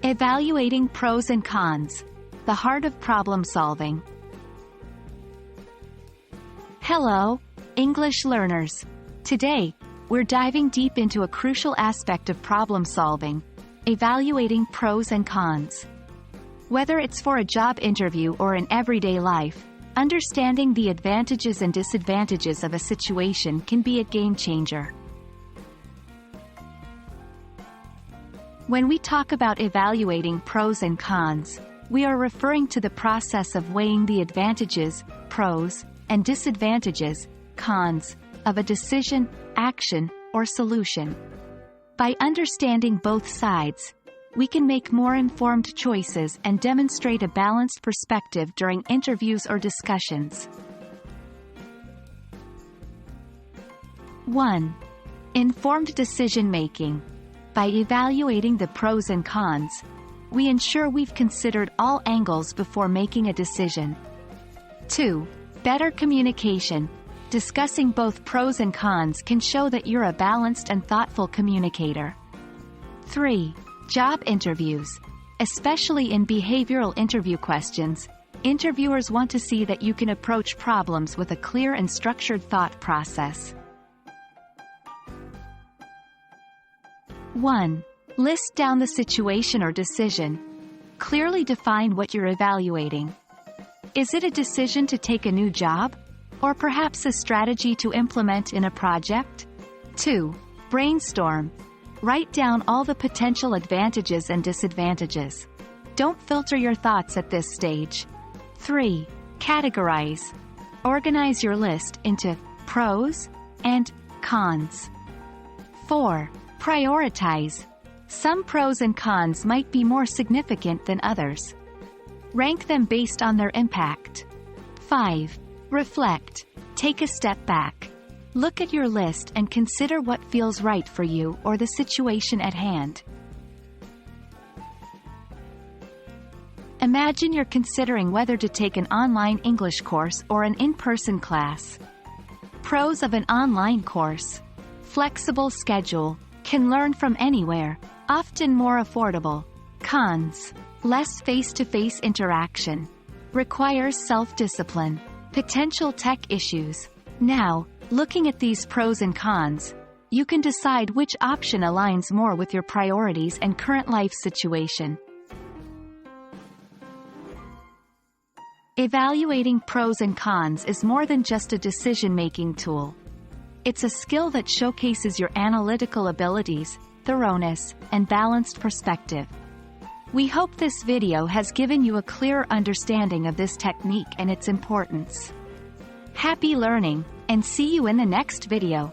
Evaluating pros and cons. The heart of problem solving. Hello, English learners. Today, we're diving deep into a crucial aspect of problem solving, evaluating pros and cons. Whether it's for a job interview or in everyday life, understanding the advantages and disadvantages of a situation can be a game changer. When we talk about evaluating pros and cons, we are referring to the process of weighing the advantages, pros, and disadvantages, cons, of a decision, action, or solution. By understanding both sides, we can make more informed choices and demonstrate a balanced perspective during interviews or discussions. 1. Informed decision-making. By evaluating the pros and cons, we ensure we've considered all angles before making a decision. 2. Better communication. Discussing both pros and cons can show that you're a balanced and thoughtful communicator. 3. Job interviews. Especially in behavioral interview questions, interviewers want to see that you can approach problems with a clear and structured thought process. 1. List down the situation or decision. Clearly define what you're evaluating. Is it a decision to take a new job? Or perhaps a strategy to implement in a project? 2. Brainstorm. Write down all the potential advantages and disadvantages. Don't filter your thoughts at this stage. 3. Categorize. Organize your list into pros and cons. 4. Prioritize. Some pros and cons might be more significant than others. Rank them based on their impact. 5. Reflect. Take a step back. Look at your list and consider what feels right for you or the situation at hand. Imagine you're considering whether to take an online English course or an in-person class. Pros of an online course. Flexible schedule. Can learn from anywhere, often more affordable. Cons. Less face-to-face interaction. Requires self-discipline. Potential tech issues. Now, looking at these pros and cons, you can decide which option aligns more with your priorities and current life situation. Evaluating pros and cons is more than just a decision-making tool. It's a skill that showcases your analytical abilities, thoroughness, and balanced perspective. We hope this video has given you a clearer understanding of this technique and its importance. Happy learning, and see you in the next video.